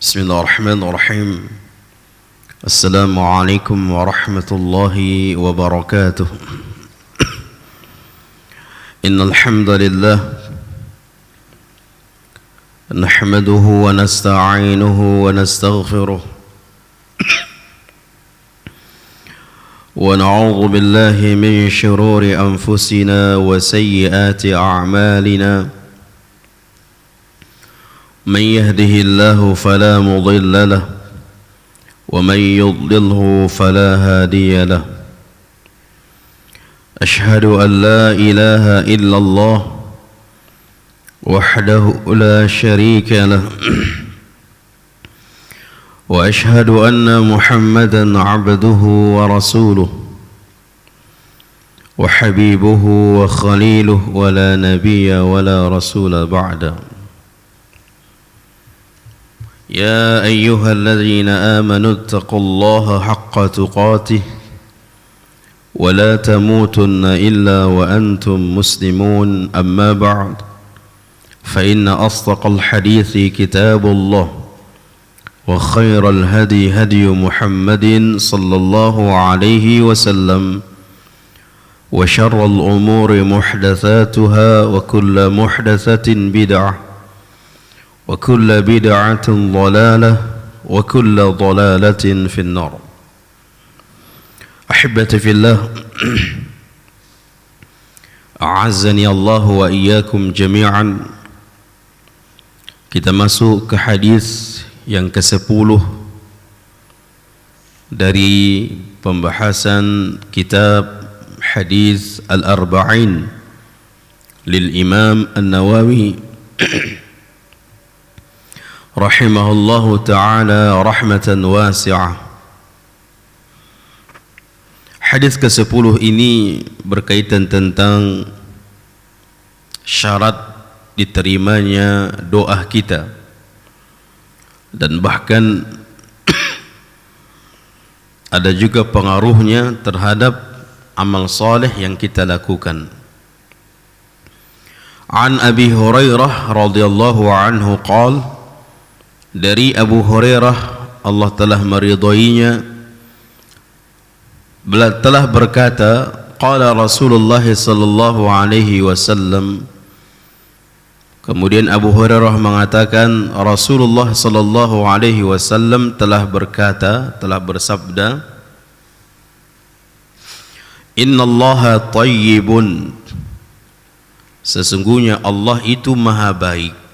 بسم الله الرحمن الرحيم السلام عليكم ورحمة الله وبركاته إن الحمد لله نحمده ونستعينه ونستغفره ونعوذ بالله من شرور أنفسنا وسيئات أعمالنا من يهده الله فلا مضل له ومن يضلله فلا هادي له أشهد أن لا إله إلا الله وحده لا شريك له وأشهد أن محمدا عبده ورسوله وحبيبه وخليله ولا نبي ولا رسول بعده يا أيها الذين آمنوا اتقوا الله حق تقاته ولا تموتن إلا وأنتم مسلمون أما بعد فإن أصدق الحديث كتاب الله وخير الهدي هدي محمد صلى الله عليه وسلم وشر الأمور محدثاتها وكل محدثة بدعة وكل بدعة ضلالة وكل ضلالة في النار. أحبتي في الله أعزني الله وإياكم جميعا. Kita masuk ke hadis yang ke-10 dari pembahasan kitab hadis Al-Arba'in lil Imam An-Nawawi rahimahullahu ta'ala rahmatan wasi'ah. Hadis ke-10 ini berkaitan tentang syarat diterimanya doa kita dan bahkan ada juga pengaruhnya terhadap amal saleh yang kita lakukan. An Abi Hurairah radhiyallahu anhu qala, dari Abu Hurairah Allah telah meridainya telah berkata, qala Rasulullah sallallahu alaihi wasallam, kemudian Abu Hurairah mengatakan Rasulullah sallallahu alaihi wasallam telah berkata, telah bersabda, innallaha tayyibun, sesungguhnya Allah itu maha baik.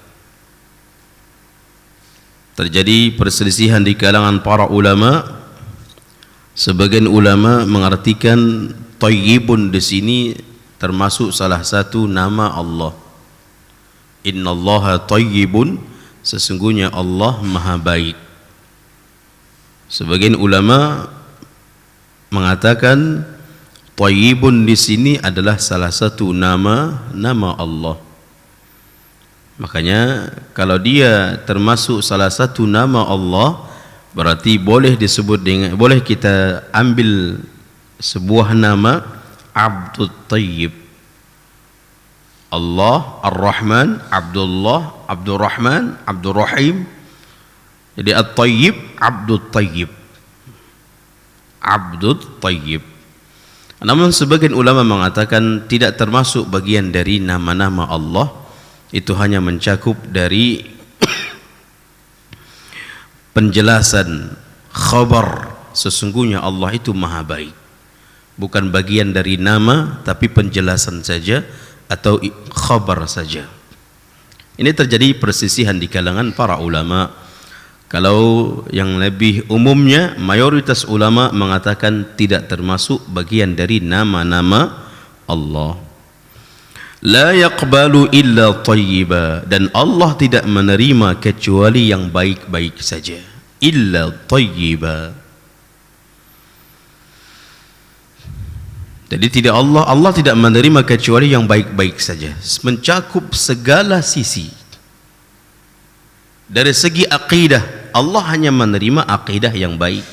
Terjadi perselisihan di kalangan para ulama. Sebagian ulama mengartikan tayyibun di sini termasuk salah satu nama Allah. Innallaha tayyibun, sesungguhnya Allah maha baik. Sebagian ulama mengatakan tayyibun di sini adalah salah satu nama Allah. Makanya kalau dia termasuk salah satu nama Allah, berarti boleh disebut dengan, boleh kita ambil sebuah nama Abdul Tayyib. Allah Ar-Rahman, Abdullah, Abdurrahman, Abdurrahim. Jadi At-Tayyib, Abdul Tayyib. Abdul Tayyib. Namun sebagian ulama mengatakan tidak termasuk bagian dari nama-nama Allah. Itu hanya mencakup dari penjelasan khabar, sesungguhnya Allah itu maha baik. Bukan bagian dari nama, tapi penjelasan saja atau khabar saja. Ini terjadi persisihan di kalangan para ulama. Kalau yang lebih umumnya, mayoritas ulama mengatakan tidak termasuk bagian dari nama-nama Allah. La yaqbalu illa tayyiba, dan Allah tidak menerima kecuali yang baik-baik saja. Illa tayyiba. Jadi tidak Allah tidak menerima kecuali yang baik-baik saja, mencakup segala sisi. Dari segi akidah, Allah hanya menerima akidah yang baik.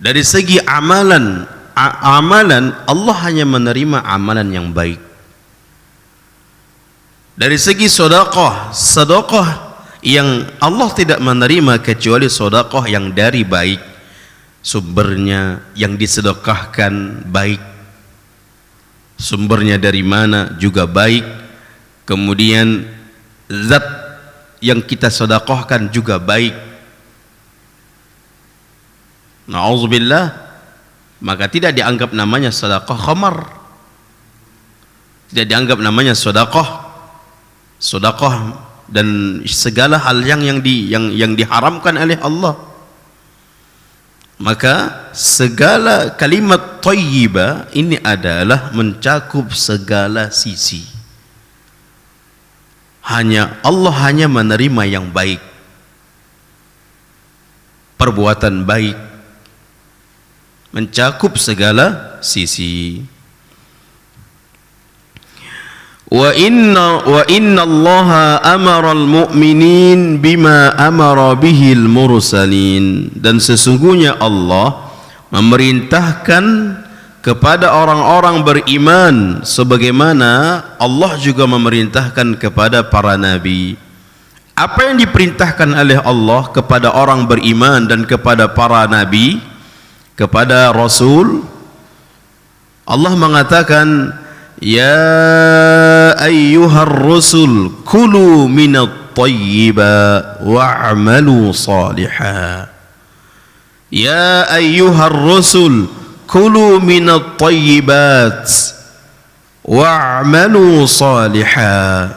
Dari segi amalan, Allah hanya menerima amalan yang baik. Dari segi sedekah yang Allah tidak menerima kecuali sedekah yang dari baik, sumbernya yang disedekahkan baik, sumbernya dari mana juga baik, kemudian zat yang kita sedekahkan juga baik. Na'udzubillah, maka tidak dianggap namanya sedekah khamar, tidak dianggap namanya sedekah dan segala hal yang diharamkan oleh Allah. Maka segala kalimat thayyibah ini adalah mencakup segala sisi. Allah hanya menerima yang baik, perbuatan baik, mencakup segala sisi. Wa inna Allaha amara al-mu'minin bima amara bihil mursalin, dan sesungguhnya Allah memerintahkan kepada orang-orang beriman sebagaimana Allah juga memerintahkan kepada para nabi. Apa yang diperintahkan oleh Allah kepada orang beriman dan kepada para nabi, kepada rasul, Allah mengatakan, ya ayyuhar rusul kulu minat thayyiba wa'amalu saliha. Ya ayyuhar rusul kulu minat thayyibat wa'amalu saliha.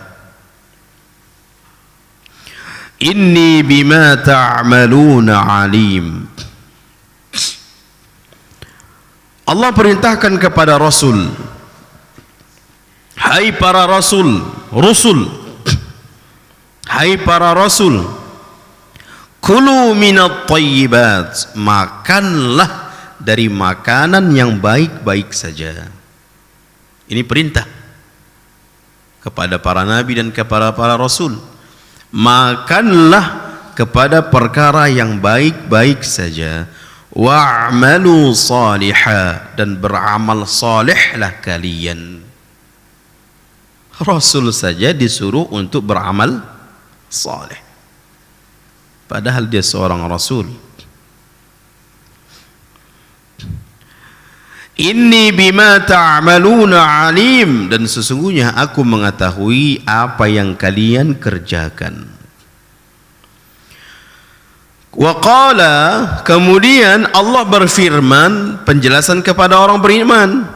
Inni bima ta'maluna alim. Allah perintahkan kepada rasul, hai para rasul, hai para rasul, kulu minat thayyibat, makanlah dari makanan yang baik-baik saja. Ini perintah kepada para nabi dan kepada para rasul. Makanlah kepada perkara yang baik-baik saja. Wa'amalu salihah, dan beramal salihlah kalian. Rasul saja disuruh untuk beramal saleh, padahal dia seorang rasul. Inni bima ta'maluna alim, dan sesungguhnya aku mengetahui apa yang kalian kerjakan. Wa qala, kemudian Allah berfirman, penjelasan kepada orang beriman,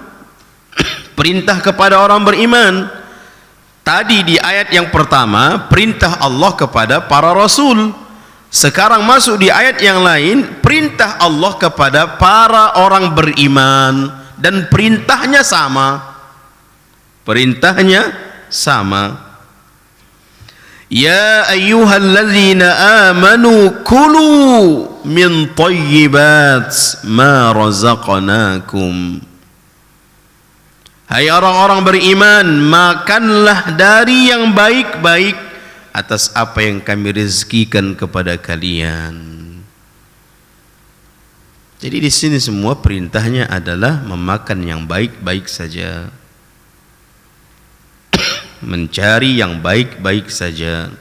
perintah kepada orang beriman. Tadi di ayat yang pertama perintah Allah kepada para rasul, sekarang masuk di ayat yang lain perintah Allah kepada para orang beriman, dan perintahnya sama, ya ayyuhalladzina amanu kulu min thayyibat ma razaqnakum. Hai orang-orang beriman, makanlah dari yang baik-baik atas apa yang kami rezekikan kepada kalian. Jadi di sini semua perintahnya adalah memakan yang baik-baik saja, mencari yang baik-baik saja.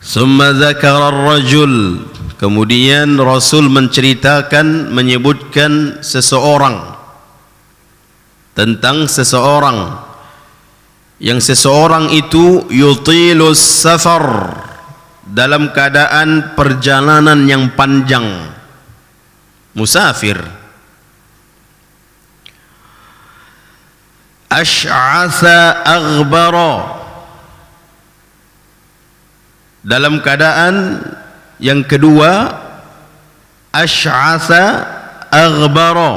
Summa dzakara ar-rajul, kemudian Rasul menceritakan, menyebutkan seseorang, tentang seseorang yang seseorang itu yutilus safar, dalam keadaan perjalanan yang panjang, musafir. Ash'atha aghbara, dalam keadaan yang kedua, ash'atha aghbara,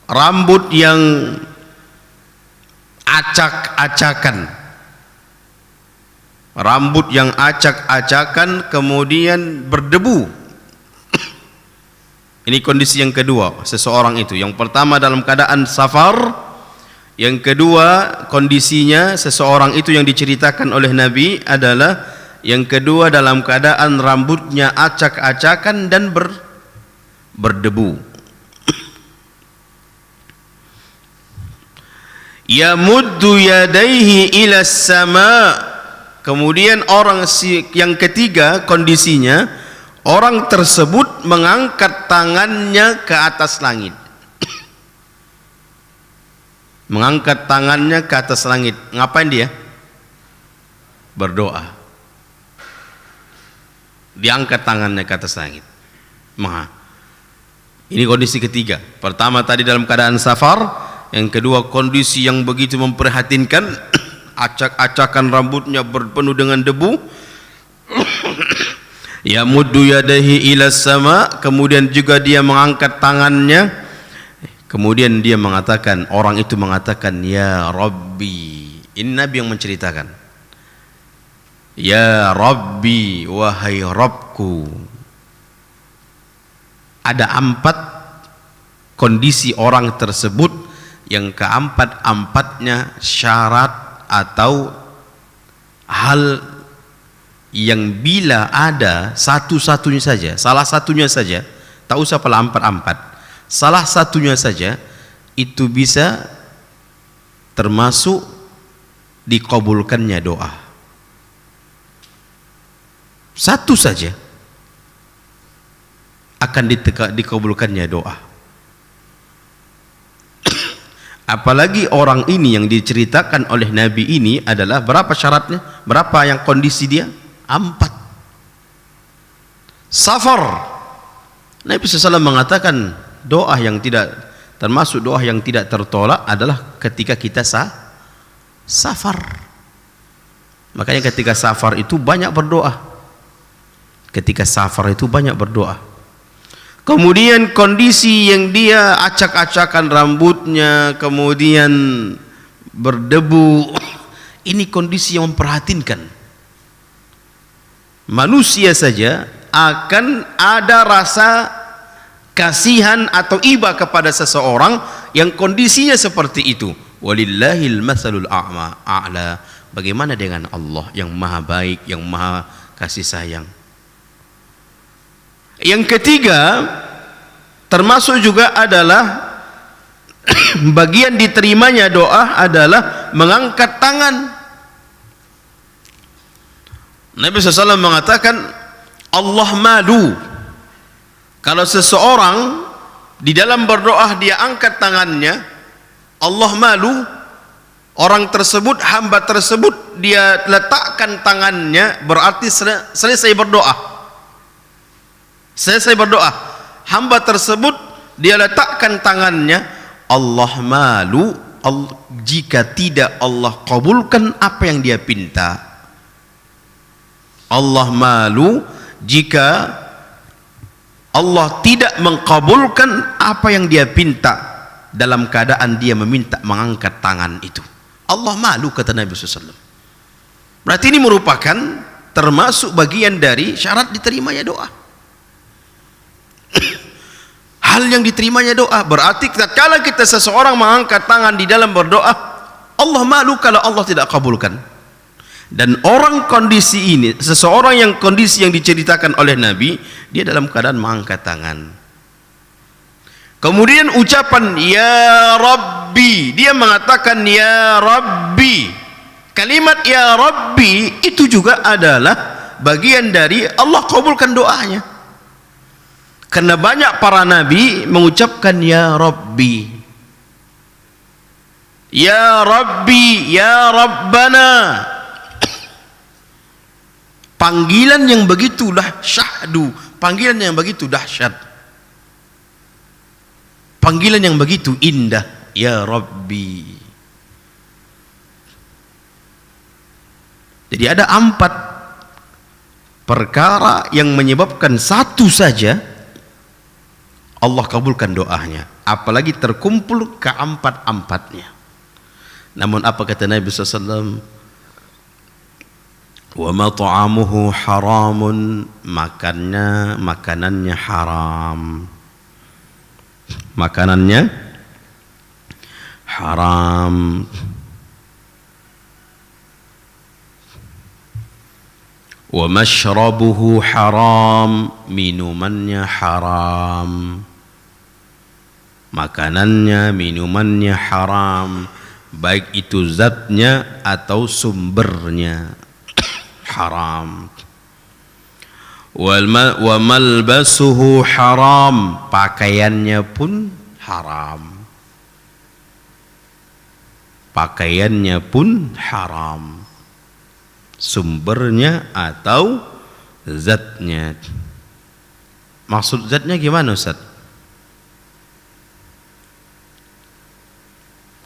rambut yang acak-acakan, rambut yang acak-acakan kemudian berdebu. Ini kondisi yang kedua seseorang itu. Yang pertama dalam keadaan safar, yang kedua kondisinya seseorang itu yang diceritakan oleh Nabi adalah yang kedua dalam keadaan rambutnya acak-acakan dan berdebu. yamuddu yadaihi ila sama. Kemudian orang yang ketiga kondisinya, orang tersebut mengangkat tangannya ke atas langit. Mengangkat tangannya ke atas langit. Ngapain dia? Berdoa. Diangkat tangannya ke atas langit. Ini kondisi ketiga. Pertama tadi dalam keadaan safar, yang kedua kondisi yang begitu memprihatinkan, acak-acakan rambutnya berpenuh dengan debu. Yamuddu yadaihi ila sama, kemudian juga dia mengangkat tangannya, kemudian dia mengatakan, orang itu mengatakan, ya Rabbi. Ini Nabi yang menceritakan, ya Rabbi, wahai Rabbku. Ada 4 kondisi orang tersebut, yang keempat-empatnya syarat atau hal yang bila ada satu-satunya saja, salah satunya saja, tak usah pala 4-4, salah satunya saja itu bisa termasuk dikabulkannya doa. Satu saja akan dikabulkannya doa. Apalagi orang ini yang diceritakan oleh Nabi ini adalah berapa syaratnya? Berapa yang kondisi dia? 4. Safar. Nabi SAW mengatakan doa yang tidak termasuk doa yang tidak tertolak adalah ketika kita safar. Makanya ketika safar itu banyak berdoa. Ketika safar itu banyak berdoa. Kemudian kondisi yang dia acak-acakan rambutnya, kemudian berdebu, ini kondisi yang memprihatinkan. Manusia saja akan ada rasa kasihan atau iba kepada seseorang yang kondisinya seperti itu. Walillahil masalul a'la. Bagaimana dengan Allah yang maha baik, yang maha kasih sayang? Yang ketiga termasuk juga adalah bagian diterimanya doa adalah mengangkat tangan. Nabi SAW mengatakan, Allah malu kalau seseorang di dalam berdoa dia angkat tangannya, Allah malu, orang tersebut, hamba tersebut, dia letakkan tangannya berarti selesai berdoa. Selesai berdoa, hamba tersebut dia letakkan tangannya, Allah malu jika tidak Allah kabulkan apa yang dia pinta. Allah malu jika Allah tidak mengkabulkan apa yang dia pinta dalam keadaan dia meminta mengangkat tangan itu. Allah malu, kata Nabi SAW. Berarti ini merupakan termasuk bagian dari syarat diterimanya doa. Hal yang diterimanya doa berarti kalau kita seseorang mengangkat tangan di dalam berdoa, Allah malu kalau Allah tidak kabulkan. Dan orang kondisi ini, seseorang yang kondisi yang diceritakan oleh Nabi, dia dalam keadaan mengangkat tangan. Kemudian ucapan ya Rabbi, dia mengatakan ya Rabbi. Kalimat ya Rabbi itu juga adalah bagian dari Allah kabulkan doanya. Karena banyak para nabi mengucapkan ya Rabbi, ya Rabbi, ya Rabbana. Panggilan yang begitu syahdu, panggilan yang begitu dahsyat, panggilan yang begitu indah, ya Rabbi. Jadi ada 4 perkara yang menyebabkan satu saja Allah kabulkan doanya, apalagi terkumpul keempat-empatnya. Namun apa kata Nabi SAW? Wa mat'amuhu haramun, makanannya haram, makanannya haram. Wa mashrabuhu haram, minumannya haram, makanannya, minumannya haram. baik itu zatnya atau sumbernya haram. Wa malbasuhu haram, pakaiannya pun haram. Pakaiannya pun haram, sumbernya atau zatnya. Maksud zatnya gimana Ustaz?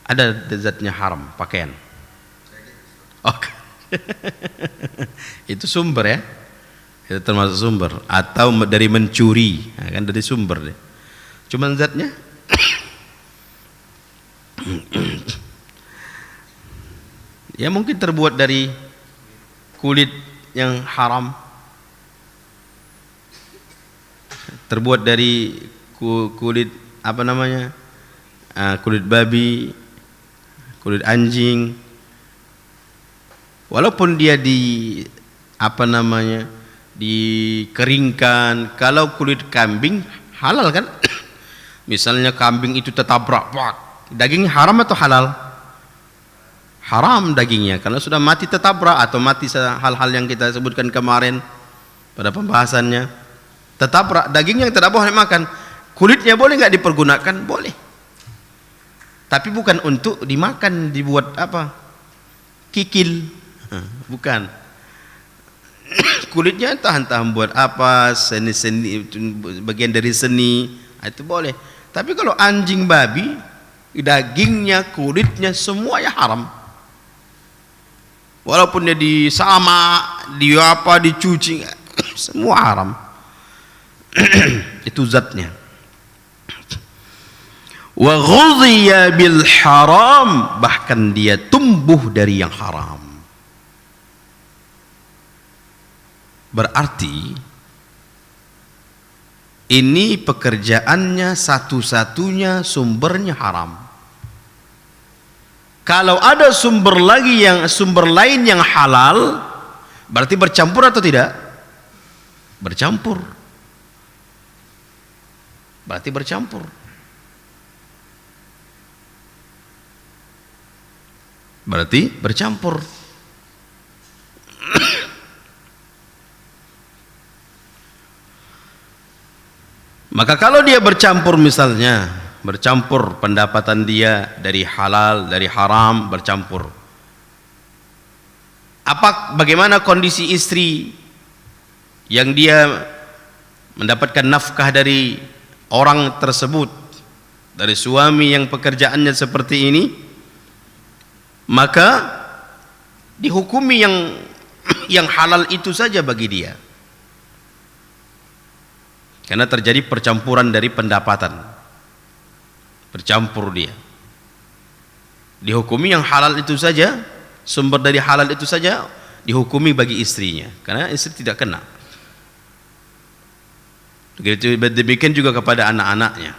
Ada zatnya haram pakaian. Oke. Itu sumber ya. Itu termasuk sumber atau dari mencuri, nah, kan dari sumber deh. Cuman zatnya ya mungkin terbuat dari kulit yang haram, terbuat dari kulit apa namanya, kulit babi, kulit anjing. Walaupun dia di apa namanya, dikeringkan. Kalau kulit kambing halal kan? Misalnya kambing itu tertabrak, dagingnya haram atau halal? Haram dagingnya, karena sudah mati tertabrak atau mati hal-hal yang kita sebutkan kemarin pada pembahasannya. Tertabrak, daging yang tidak boleh makan. Kulitnya boleh nggak dipergunakan? Boleh. Tapi bukan untuk dimakan, dibuat apa? Kikil. Bukan. Kulitnya entah buat apa, seni-seni, bagian dari seni, itu boleh. Tapi kalau anjing, babi, dagingnya, kulitnya semuanya haram. Walaupun dia disama, dicuci, semua haram. Itu zatnya. Wa ghudhiya bil haram, bahkan dia tumbuh dari yang haram. Berarti ini pekerjaannya satu-satunya sumbernya haram. Kalau ada sumber lain yang halal, berarti bercampur atau tidak? Bercampur. Berarti bercampur. Berarti bercampur. Maka kalau dia bercampur, misalnya bercampur pendapatan dia dari halal, dari haram, bercampur. Bagaimana kondisi istri yang dia mendapatkan nafkah dari orang tersebut, dari suami yang pekerjaannya seperti ini? Maka dihukumi yang halal itu saja bagi dia. Karena terjadi percampuran dari pendapatan. Bercampur dia. Dihukumi yang halal itu saja, sumber dari halal itu saja dihukumi bagi istrinya, karena istri tidak kena. Demikian juga kepada anak-anaknya.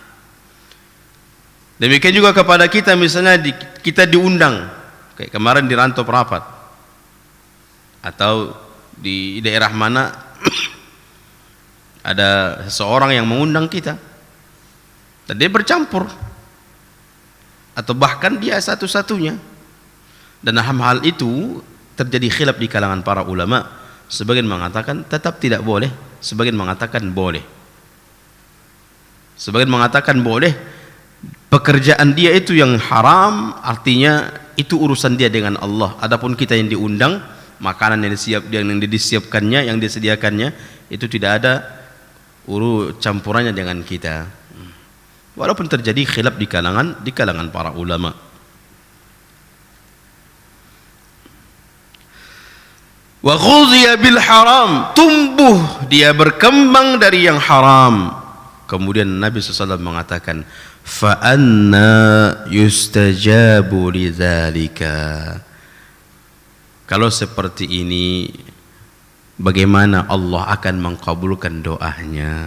Demikian juga kepada kita, misalnya kita diundang, kayak kemarin di Rantau Perapat, atau di daerah mana ada seseorang yang mengundang kita dan dia bercampur, atau bahkan dia satu-satunya, dan dalam hal itu terjadi khilaf di kalangan para ulama. Sebagian mengatakan tetap tidak boleh, sebagian mengatakan boleh. Sebagian mengatakan boleh. Pekerjaan dia itu yang haram, artinya itu urusan dia dengan Allah. Adapun kita yang diundang, makanan yang disiapkannya, yang disediakannya, itu tidak ada campurannya dengan kita. Walaupun terjadi khilaf di kalangan para ulama. Wa ghudhiya bil haram, tumbuh dia, berkembang dari yang haram. Kemudian Nabi SAW mengatakan, fa anna yustajabu lidzalika. Kalau seperti ini, bagaimana Allah akan mengkabulkan doanya?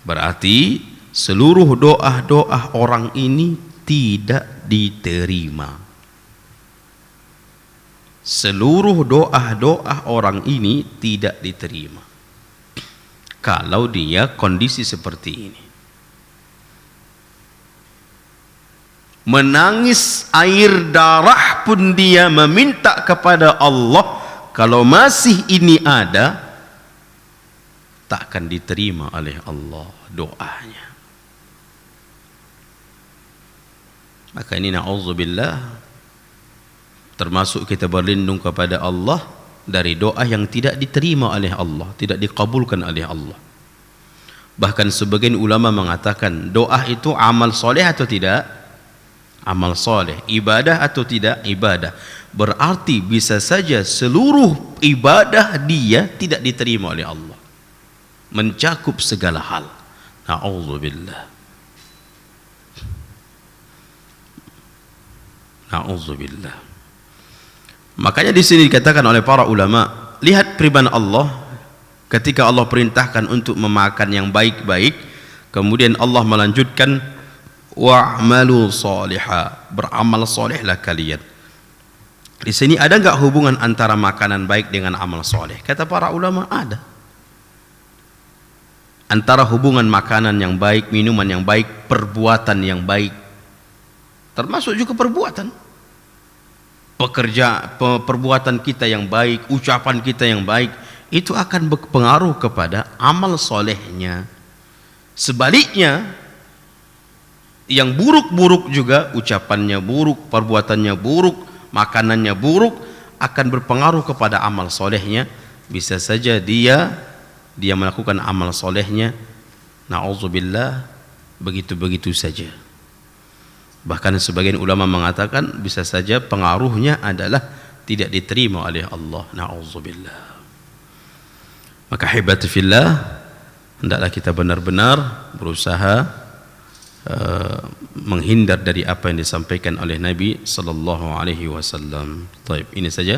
Berarti seluruh doa-doa orang ini tidak diterima. Seluruh doa-doa orang ini tidak diterima kalau dia kondisi seperti ini. menangis air darah pun dia meminta kepada Allah, kalau masih ini ada, tak akan diterima oleh Allah doanya. Maka ini na'udzubillah, termasuk kita berlindung kepada Allah dari doa yang tidak diterima oleh Allah, tidak dikabulkan oleh Allah. Bahkan sebagian ulama mengatakan doa itu amal soleh atau tidak? Amal soleh. Ibadah atau tidak? Ibadah. Berarti bisa saja seluruh ibadah dia tidak diterima oleh Allah, mencakup segala hal. Na'udzubillah. Na'udzubillah. Makanya di sini dikatakan oleh para ulama, lihat firman Allah ketika Allah perintahkan untuk memakan yang baik-baik, kemudian Allah melanjutkan wa'malu salihah, beramal solehlah kalian. Di sini ada enggak hubungan antara makanan baik dengan amal soleh? Kata para ulama ada. Antara hubungan makanan yang baik, minuman yang baik, perbuatan yang baik, termasuk juga perbuatan. Perbuatan kita yang baik, ucapan kita yang baik, itu akan berpengaruh kepada amal solehnya. Sebaliknya, yang buruk-buruk juga, ucapannya buruk, perbuatannya buruk, makanannya buruk, akan berpengaruh kepada amal solehnya. Bisa saja dia melakukan amal solehnya, na'udzubillah, begitu-begitu saja. Bahkan sebagian ulama mengatakan bisa saja pengaruhnya adalah tidak diterima oleh Allah, na'udzubillah. Maka hibati fillah, hendaklah kita benar-benar berusaha menghindar dari apa yang disampaikan oleh Nabi sallallahu alaihi wasallam. Baik, ini saja.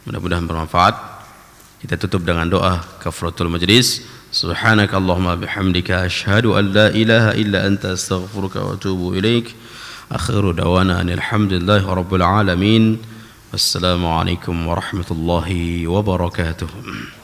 Mudah-mudahan bermanfaat. Kita tutup dengan doa kafaratul majlis. Subhanakallahumma bihamdika asyhadu an la ilaha illa anta astaghfiruka wa atubu ilaik. Akhiru dawana alhamdulillahi rabbil alamin. Wassalamu alaikum warahmatullahi wabarakatuh.